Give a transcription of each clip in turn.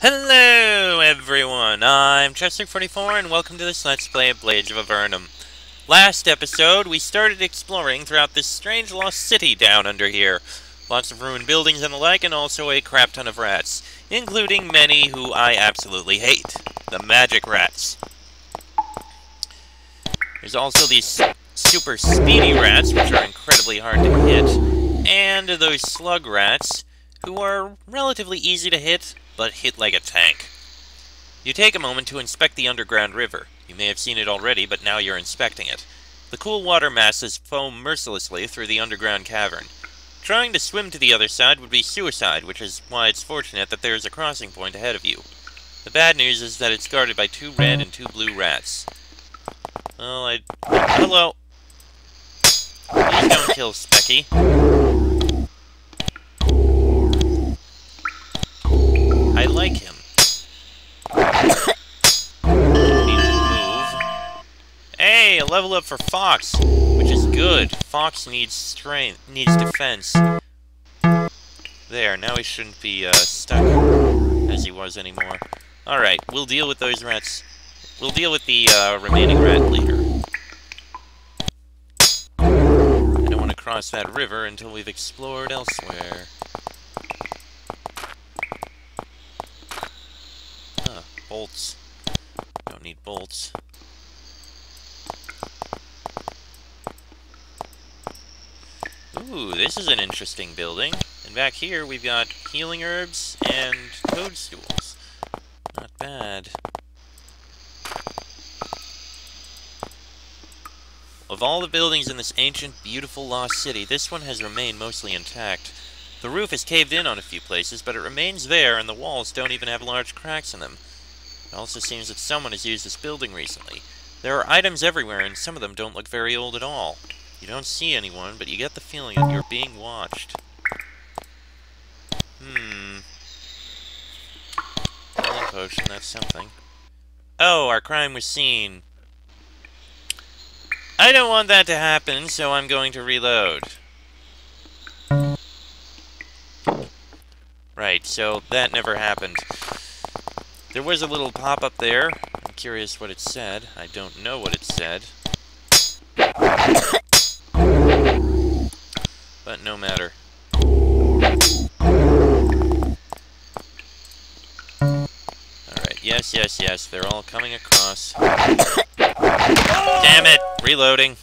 Hello everyone, I'm Chester44 and welcome to this Let's Play of Blades of Avernum. Last episode, we started exploring throughout this strange lost city down under here. Lots of ruined buildings and the like, and also a crap ton of rats, including many who I absolutely hate. The magic rats. There's also these super speedy rats, which are incredibly hard to hit, and those slug rats, who are relatively easy to hit, but hit like a tank. You take a moment to inspect the underground river. You may have seen it already, but now you're inspecting it. The cool water masses foam mercilessly through the underground cavern. Trying to swim to the other side would be suicide, which is why it's fortunate that there is a crossing point ahead of you. The bad news is that it's guarded by 2 red and 2 blue rats. Well, hello! Please don't kill Specky. I like him. Need to move. Hey, a level up for Fox, which is good. Fox needs strength, needs defense. There, now he shouldn't be stuck as he was anymore. Alright, we'll deal with those rats. We'll deal with the remaining rat leader. I don't want to cross that river until we've explored elsewhere. Bolts. Don't need bolts. Ooh, this is an interesting building. And back here we've got healing herbs and toadstools. Not bad. Of all the buildings in this ancient, beautiful lost city, this one has remained mostly intact. The roof is caved in on a few places, but it remains there, and the walls don't even have large cracks in them. It also seems that someone has used this building recently. There are items everywhere, and some of them don't look very old at all. You don't see anyone, but you get the feeling that you're being watched. Healing potion, that's something. Oh, our crime was seen. I don't want that to happen, so I'm going to reload. Right, so that never happened. There was a little pop-up there. I'm curious what it said. I don't know what it said. But no matter. Alright, yes, they're all coming across. Damn it! Reloading.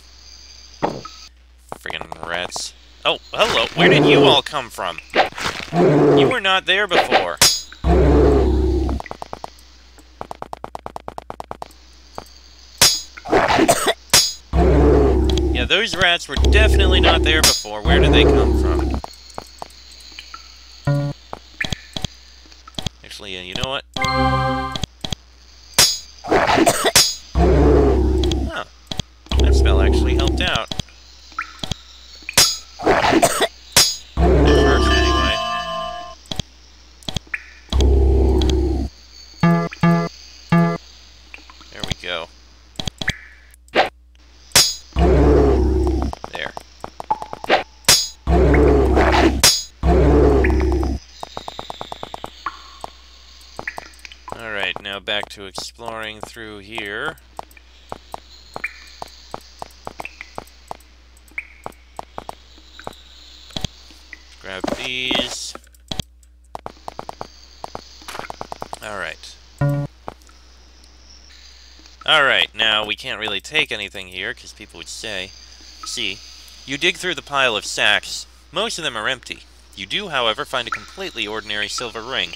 Friggin' rats. Oh, hello! Where did you all come from? You were not there before. Yeah, those rats were definitely not there before. Where did they come from? Actually, you know what? Huh. That spell actually helped out. At first, anyway. There we go. There. Alright, now back to exploring through here. Grab these. Alright. Alright, now we can't really take anything here, because people would say... See, you dig through the pile of sacks. Most of them are empty. You do, however, find a completely ordinary silver ring.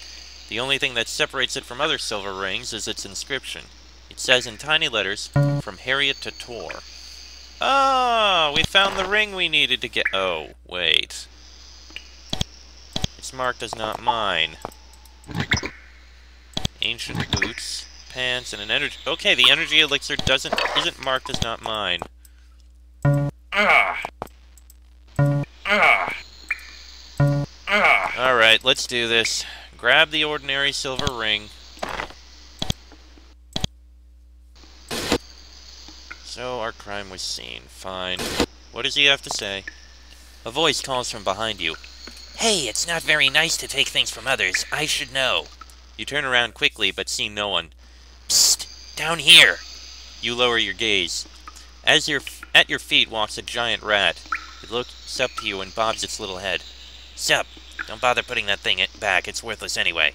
The only thing that separates it from other silver rings is its inscription. It says in tiny letters, "From Harriet to Tor." Ah, we found the ring we needed to get... Oh, wait. It's marked as not mine. Ancient boots, pants, and an energy... Okay, the energy elixir isn't marked as not mine. Alright, let's do this. Grab the ordinary silver ring. So, our crime was seen. Fine. What does he have to say? A voice calls from behind you. Hey, it's not very nice to take things from others. I should know. You turn around quickly, but see no one. Psst! Down here! You lower your gaze. At your feet walks a giant rat. It looks up to you and bobs its little head. Sup? Don't bother putting that thing back, it's worthless anyway.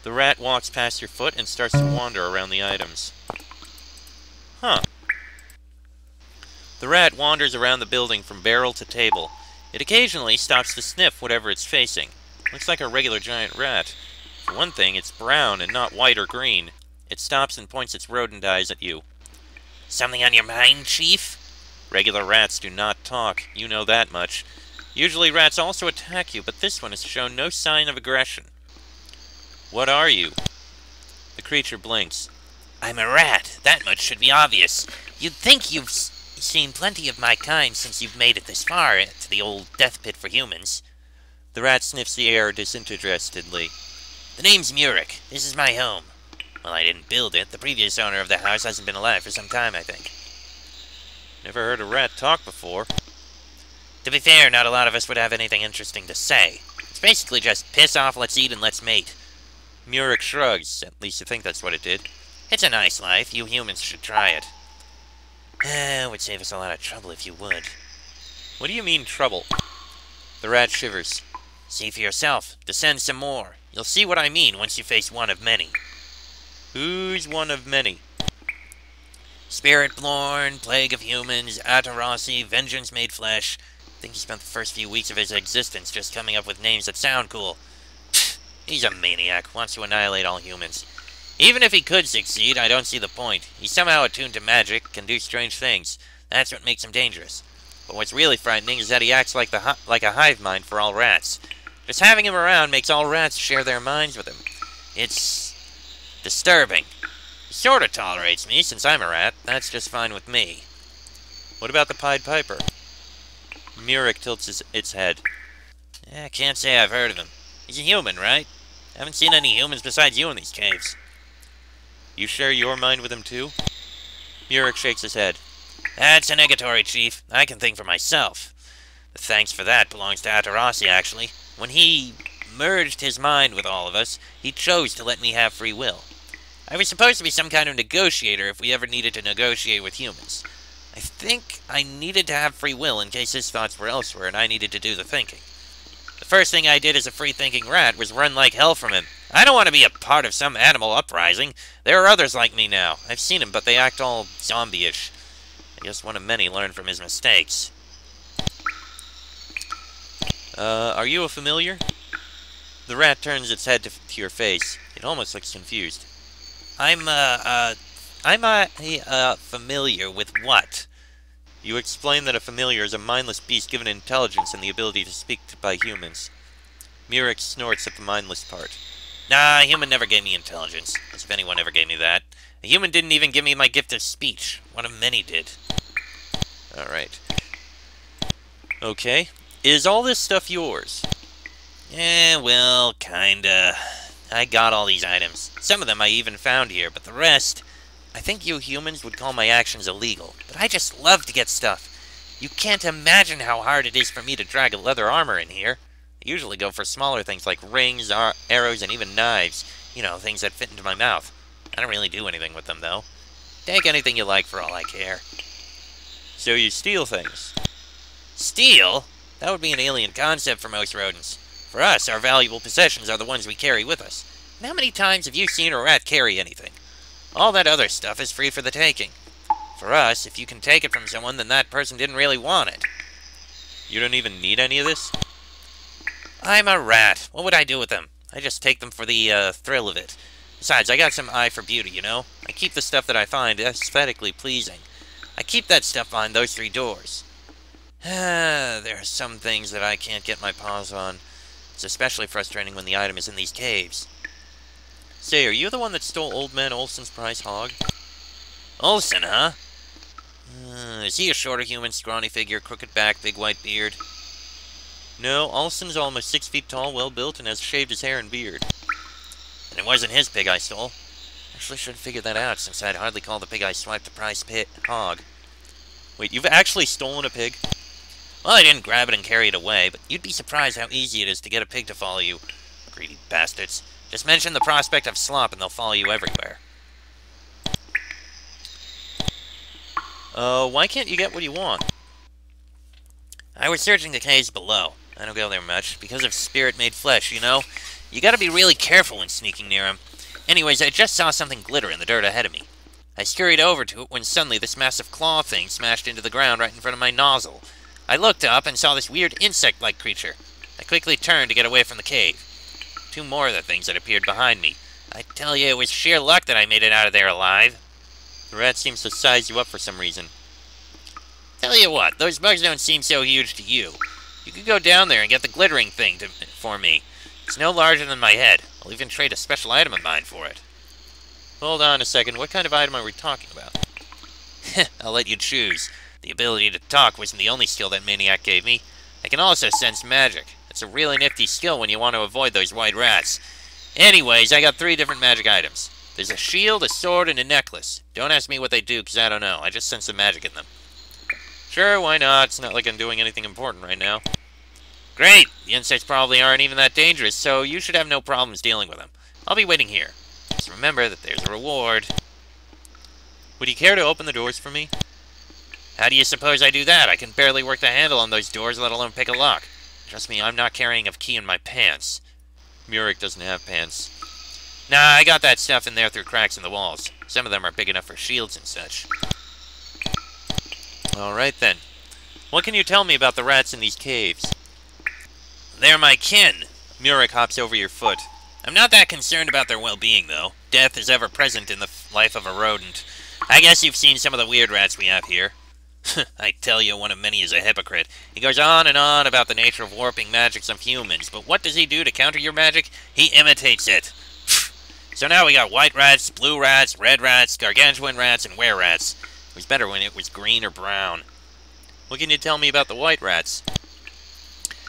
The rat walks past your foot and starts to wander around the items. Huh. The rat wanders around the building from barrel to table. It occasionally stops to sniff whatever it's facing. Looks like a regular giant rat. For one thing, it's brown and not white or green. It stops and points its rodent eyes at you. Something on your mind, Chief? Regular rats do not talk, you know that much. Usually rats also attack you, but this one has shown no sign of aggression. What are you? The creature blinks. I'm a rat. That much should be obvious. You'd think you've seen plenty of my kind since you've made it this far to the old death pit for humans. The rat sniffs the air disinterestedly. The name's Murik. This is my home. Well, I didn't build it. The previous owner of the house hasn't been alive for some time, I think. Never heard a rat talk before. To be fair, not a lot of us would have anything interesting to say. It's basically just piss off, let's eat, and let's mate. Murik shrugs. At least you think that's what it did. It's a nice life. You humans should try it. It would save us a lot of trouble if you would. What do you mean, trouble? The rat shivers. See for yourself. Descend some more. You'll see what I mean once you face one of many. Who's one of many? Spirit-born, plague of humans, Atarasi, vengeance made flesh. I think he spent the first few weeks of his existence just coming up with names that sound cool. Pfft, he's a maniac, wants to annihilate all humans. Even if he could succeed, I don't see the point. He's somehow attuned to magic, can do strange things. That's what makes him dangerous. But what's really frightening is that he acts like a hive mind for all rats. Just having him around makes all rats share their minds with him. It's disturbing. He sort of tolerates me, since I'm a rat. That's just fine with me. What about the Pied Piper? Murik tilts its head. I can't say I've heard of him. He's a human, right? Haven't seen any humans besides you in these caves. You share your mind with him, too? Murik shakes his head. That's a negatory, Chief. I can think for myself. The thanks for that belongs to Atarasi, actually. When he merged his mind with all of us, he chose to let me have free will. I was supposed to be some kind of negotiator if we ever needed to negotiate with humans. I think I needed to have free will in case his thoughts were elsewhere and I needed to do the thinking. The first thing I did as a free-thinking rat was run like hell from him. I don't want to be a part of some animal uprising. There are others like me now. I've seen them, but they act all zombie-ish. I guess one of many learned from his mistakes. Are you a familiar? The rat turns its head to your face. It almost looks confused. I'm familiar with what? You explain that a familiar is a mindless beast given intelligence and the ability to speak by humans. Murik snorts at the mindless part. Nah, a human never gave me intelligence, as if anyone ever gave me that. A human didn't even give me my gift of speech. One of many did. Alright. Okay. Is all this stuff yours? Well, kinda. I got all these items. Some of them I even found here, but the rest... I think you humans would call my actions illegal, but I just love to get stuff. You can't imagine how hard it is for me to drag a leather armor in here. I usually go for smaller things like rings, arrows, and even knives. You know, things that fit into my mouth. I don't really do anything with them, though. Take anything you like for all I care. So you steal things. Steal? That would be an alien concept for most rodents. For us, our valuable possessions are the ones we carry with us. And how many times have you seen a rat carry anything? All that other stuff is free for the taking. For us, if you can take it from someone, then that person didn't really want it. You don't even need any of this? I'm a rat. What would I do with them? I just take them for the, thrill of it. Besides, I got some eye for beauty, you know? I keep the stuff that I find aesthetically pleasing. I keep that stuff behind those 3 doors. There are some things that I can't get my paws on. It's especially frustrating when the item is in these caves. Say, are you the one that stole Old Man Olson's prize hog? Olson, huh? Is he a shorter human, scrawny figure, crooked back, big white beard? No, Olson's almost 6 feet tall, well-built, and has shaved his hair and beard. And it wasn't his pig I stole. Actually should have figured that out, since I'd hardly call the pig I swiped a prize hog. Wait, you've actually stolen a pig? Well, I didn't grab it and carry it away, but you'd be surprised how easy it is to get a pig to follow you. Greedy bastards. Just mention the prospect of slop and they'll follow you everywhere. Why can't you get what you want? I was searching the caves below. I don't go there much. Because of spirit-made flesh, you know? You gotta be really careful when sneaking near them. Anyways, I just saw something glitter in the dirt ahead of me. I scurried over to it when suddenly this massive claw thing smashed into the ground right in front of my nozzle. I looked up and saw this weird insect-like creature. I quickly turned to get away from the cave. 2 more of the things that appeared behind me. I tell you, it was sheer luck that I made it out of there alive. The rat seems to size you up for some reason. Tell you what, those bugs don't seem so huge to you. You could go down there and get the glittering thing for me. It's no larger than my head. I'll even trade a special item of mine for it. Hold on a second, what kind of item are we talking about? I'll let you choose. The ability to talk wasn't the only skill that Maniac gave me. I can also sense magic. It's a really nifty skill when you want to avoid those white rats. Anyways, I got 3 different magic items. There's a shield, a sword, and a necklace. Don't ask me what they do, because I don't know. I just sense the magic in them. Sure, why not? It's not like I'm doing anything important right now. Great! The insects probably aren't even that dangerous, so you should have no problems dealing with them. I'll be waiting here. Just remember that there's a reward. Would you care to open the doors for me? How do you suppose I do that? I can barely work the handle on those doors, let alone pick a lock. Trust me, I'm not carrying a key in my pants. Murik doesn't have pants. Nah, I got that stuff in there through cracks in the walls. Some of them are big enough for shields and such. Alright then. What can you tell me about the rats in these caves? They're my kin. Murik hops over your foot. I'm not that concerned about their well-being, though. Death is ever present in the life of a rodent. I guess you've seen some of the weird rats we have here. I tell you, one of many is a hypocrite. He goes on and on about the nature of warping magics of humans, but what does he do to counter your magic? He imitates it. So now we got white rats, blue rats, red rats, gargantuan rats, and were-rats. It was better when it was green or brown. What can you tell me about the white rats?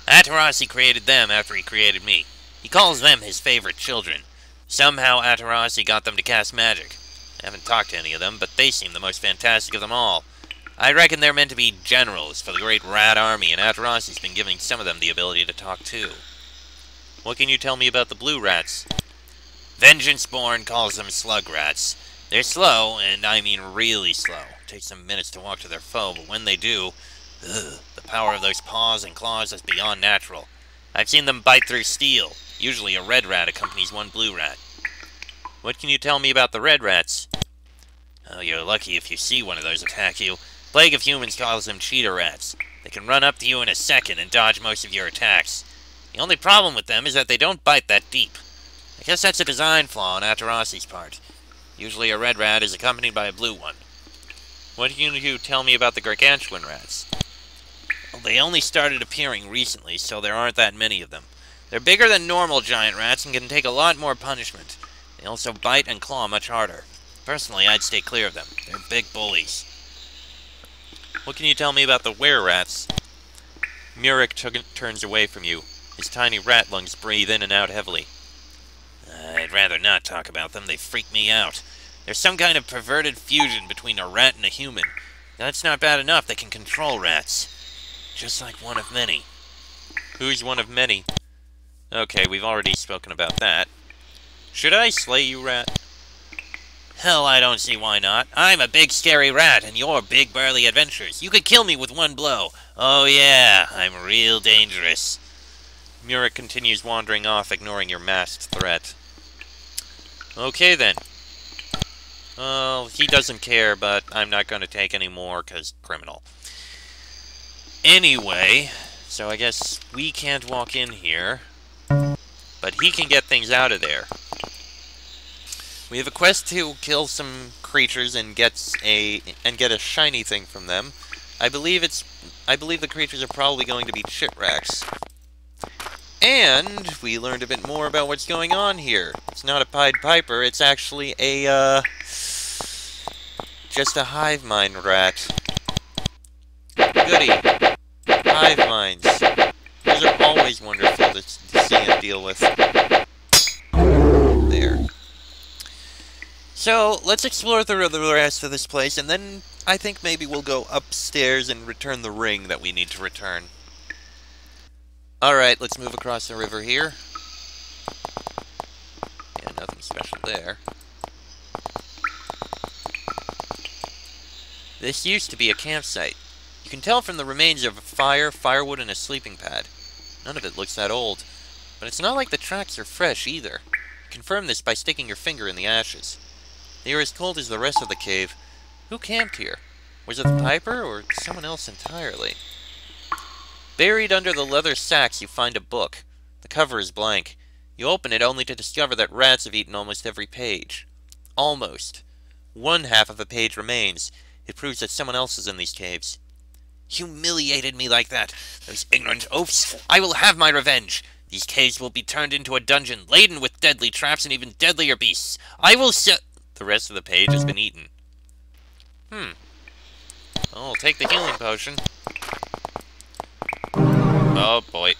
Atarasi created them after he created me. He calls them his favorite children. Somehow Atarasi got them to cast magic. I haven't talked to any of them, but they seem the most fantastic of them all. I reckon they're meant to be generals for the great rat army, and Atarasi's been giving some of them the ability to talk too. What can you tell me about the blue rats? Vengeanceborn calls them slug rats. They're slow, and I mean really slow. It takes them minutes to walk to their foe, but when they do, the power of those paws and claws is beyond natural. I've seen them bite through steel. Usually a red rat accompanies one blue rat. What can you tell me about the red rats? Oh, you're lucky if you see one of those attack you. Plague of Humans calls them cheetah rats. They can run up to you in a second and dodge most of your attacks. The only problem with them is that they don't bite that deep. I guess that's a design flaw on Atarasi's part. Usually a red rat is accompanied by a blue one. What can you tell me about the gargantuan rats? Well, they only started appearing recently, so there aren't that many of them. They're bigger than normal giant rats and can take a lot more punishment. They also bite and claw much harder. Personally, I'd stay clear of them. They're big bullies. What can you tell me about the were-rats? Murik turns away from you. His tiny rat lungs breathe in and out heavily. I'd rather not talk about them. They freak me out. There's some kind of perverted fusion between a rat and a human. That's not bad enough. They can control rats. Just like one of many. Who's one of many? Okay, we've already spoken about that. Should I slay you, rat? Hell, I don't see why not. I'm a big scary rat, and you're big burly adventurers. You could kill me with one blow. Oh yeah, I'm real dangerous. Murik continues wandering off, ignoring your masked threat. Okay then. Well, he doesn't care, but I'm not going to take any more, because criminal. Anyway, so I guess we can't walk in here, but he can get things out of there. We have a quest to kill some creatures and get a shiny thing from them. I believe the creatures are probably going to be chitracks. And we learned a bit more about what's going on here. It's not a Pied Piper, it's actually a just a hive mind rat. Goody. Hive minds. Those are always wonderful to see and deal with. There. So, let's explore the rest of this place, and then I think maybe we'll go upstairs and return the ring that we need to return. Alright, let's move across the river here. Nothing special there. This used to be a campsite. You can tell from the remains of a fire, firewood, and a sleeping pad. None of it looks that old. But it's not like the tracks are fresh, either. Confirm this by sticking your finger in the ashes. They are as cold as the rest of the cave. Who camped here? Was it the Piper, or someone else entirely? Buried under the leather sacks, you find a book. The cover is blank. You open it only to discover that rats have eaten almost every page. Almost. One half of a page remains. It proves that someone else is in these caves. Humiliated me like that. Those ignorant oafs. I will have my revenge. These caves will be turned into a dungeon, laden with deadly traps and even deadlier beasts. I will The rest of the page has been eaten. I'll take the healing potion. Oh, boy.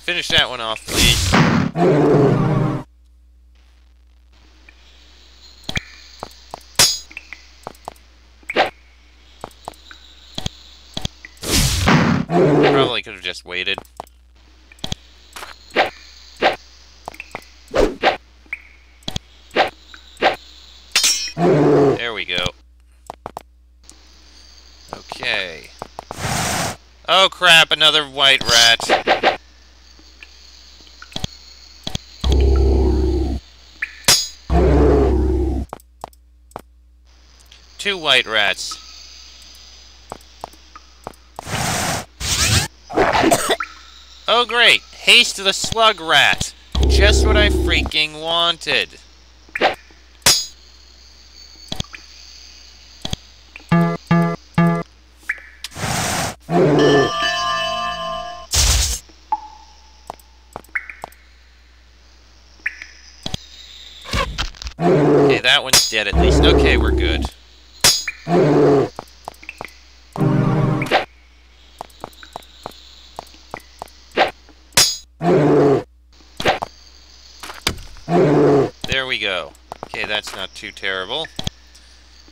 Finish that one off, please. Probably could have just waited. There we go. Okay. Oh crap, another white rat. Two white rats. Oh great! Haste the slug rat! Just what I freaking wanted! Okay, that one's dead at least. Okay, we're good. There we go. Okay, that's not too terrible.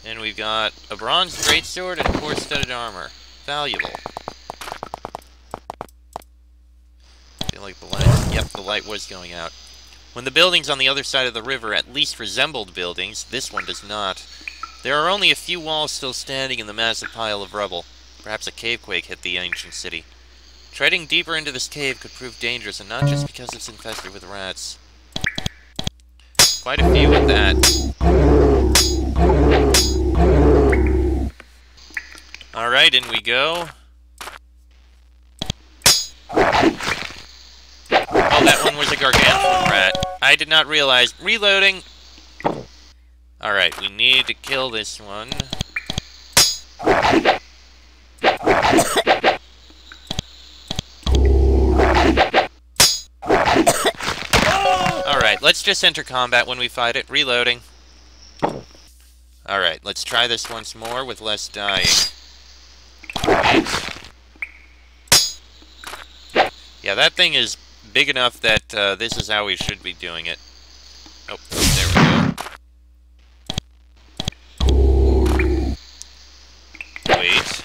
And we've got a bronze greatsword and core-studded armor. Valuable. Feel like the light... Yep, the light was going out. When the buildings on the other side of the river at least resembled buildings, this one does not. There are only a few walls still standing in the massive pile of rubble. Perhaps a cavequake hit the ancient city. Treading deeper into this cave could prove dangerous, and not just because it's infested with rats. Quite a few at that. Alright, in we go. Oh, that one was a gargantuan rat. I did not realize. Reloading! Alright, we need to kill this one. Alright, let's just enter combat when we fight it. Reloading. Alright, let's try this once more with less dying. Wait. Yeah, that thing is big enough that this is how we should be doing it. Oh, there we go. Wait.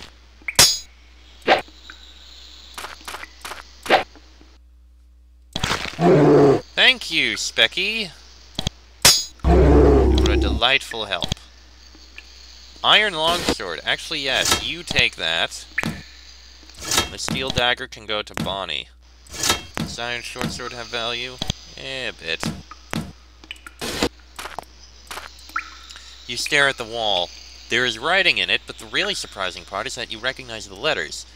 Thank you, Specky. You were a delightful help. Iron longsword. Actually, yes, you take that. The steel dagger can go to Bonnie. Does iron shortsword have value? A bit. You stare at the wall. There is writing in it, but the really surprising part is that you recognize the letters.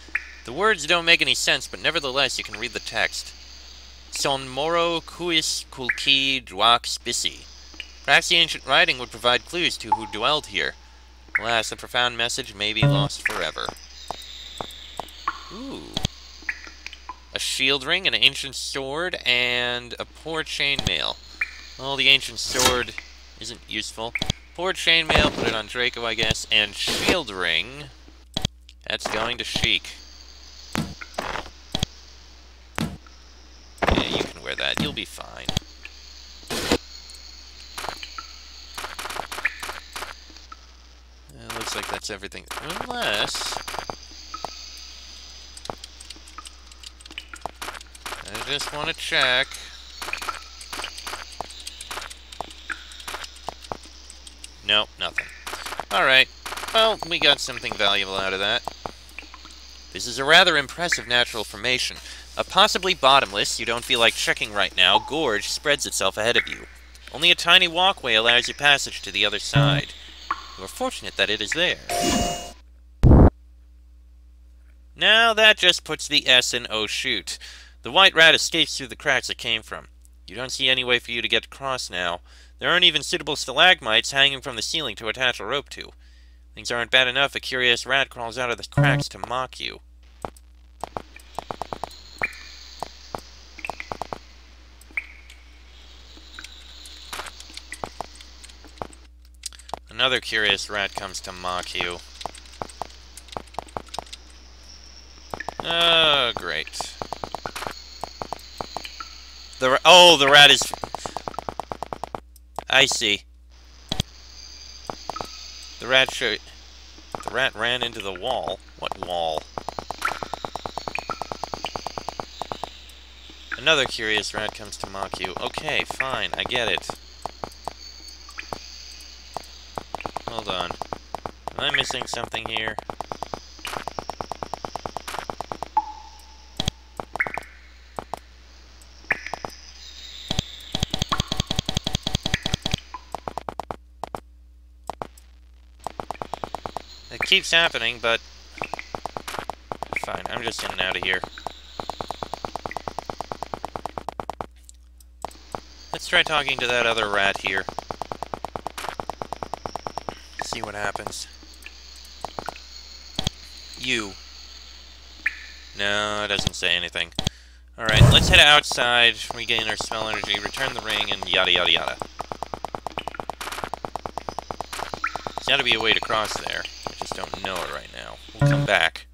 The words don't make any sense, but nevertheless you can read the text. Son moro quis culci duax bisi. Perhaps the ancient writing would provide clues to who dwelled here. Alas, the profound message may be lost forever. Ooh. A shield ring, an ancient sword, and a poor chainmail. Well, the ancient sword isn't useful. Poor chainmail, put it on Draco, I guess, and shield ring. That's going to chic. Yeah, you can wear that. You'll be fine. It looks like that's everything. Unless... I just want to check. Nope, nothing. Alright. Well, we got something valuable out of that. This is a rather impressive natural formation. A possibly bottomless, you don't feel like checking right now, gorge spreads itself ahead of you. Only a tiny walkway allows you passage to the other side. You are fortunate that it is there. Now that just puts the S in oh shoot. The white rat escapes through the cracks it came from. You don't see any way for you to get across now. There aren't even suitable stalagmites hanging from the ceiling to attach a rope to. Things aren't bad enough, a curious rat crawls out of the cracks to mock you. Another curious rat comes to mock you. Oh, great. The rat is... I see. The rat ran into the wall. What wall? Another curious rat comes to mock you. Okay, fine, I get it. Hold on. Am I missing something here? It keeps happening, but... Fine, I'm just in and out of here. Let's try talking to that other rat here. See what happens. You. No, it doesn't say anything. Alright, let's head outside, regain our spell energy, return the ring, and yada yada yada. There's gotta be a way to cross there. I just don't know it right now. We'll come back.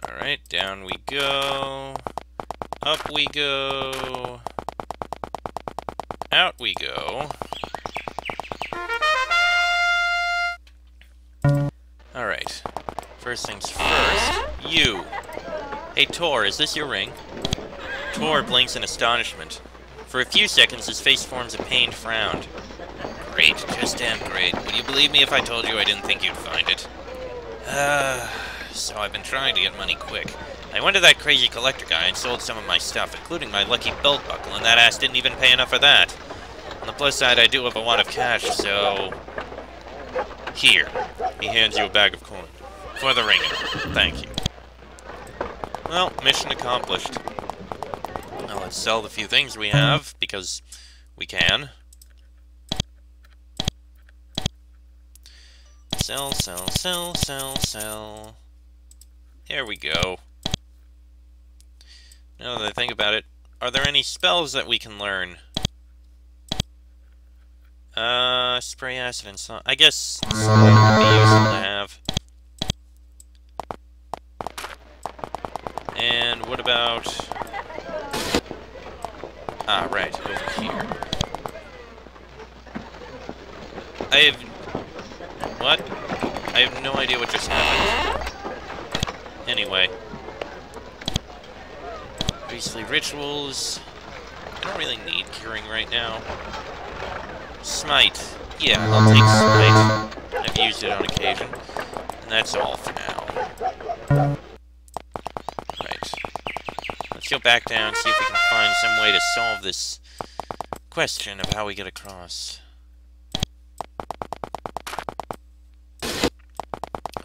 Alright, down we go. Up we go. Out we go. Alright. First things first. You! Hey Tor, is this your ring? Tor blinks in astonishment. For a few seconds, his face forms a pained frown. Great, just damn great. Would you believe me if I told you I didn't think you'd find it? So I've been trying to get money quick. I went to that crazy collector guy and sold some of my stuff, including my lucky belt buckle, and that ass didn't even pay enough for that. On the plus side, I do have a lot of cash, so... Here. He hands you a bag of coin. For the ring. Thank you. Well, mission accomplished. Now let's sell the few things we have, because we can. Sell, sell, sell, sell, sell. There we go. Now that I think about it, are there any spells that we can learn? Spray acid and salt. I guess salt would be useful to have. And what about... Ah, right, over here. I have... What? I have no idea what just happened. Anyway. Priestly rituals. I don't really need curing right now. Smite. Yeah, I'll take Smite. I've used it on occasion. And that's all for now. Right. Let's go back down and see if we can find some way to solve this question of how we get across.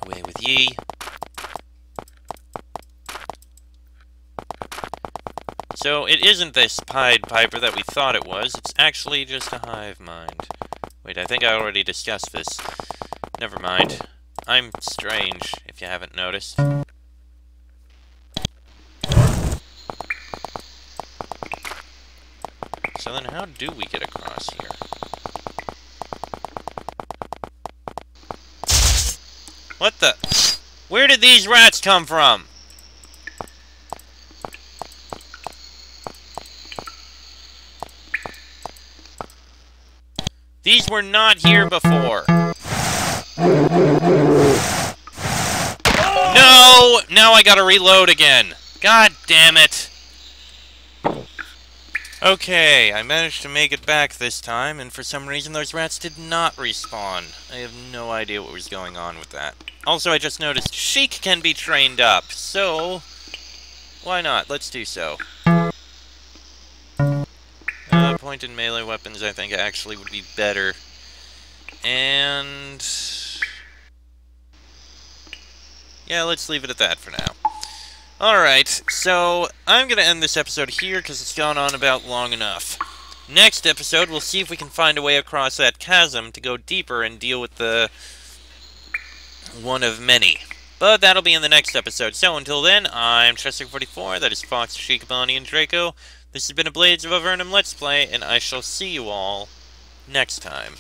Away with ye. So, it isn't this Pied Piper that we thought it was, it's actually just a hive mind. Wait, I think I already discussed this. Never mind. I'm strange, if you haven't noticed. So then how do we get across here? What the? Where did these rats come from? These were not here before. No! Now I gotta reload again. God damn it. Okay, I managed to make it back this time, and for some reason those rats did not respawn. I have no idea what was going on with that. Also, I just noticed Sheik can be trained up, so why not? Let's do so. Point and melee weapons, I think, actually would be better. And yeah, let's leave it at that for now. Alright, so I'm going to end this episode here because it's gone on about long enough. Next episode, we'll see if we can find a way across that chasm to go deeper and deal with the one of many. But that'll be in the next episode. So until then, I'm Chester44, that is Fox, Sheik, Bonnie, and Draco. This has been a Blades of Avernum Let's Play, and I shall see you all next time.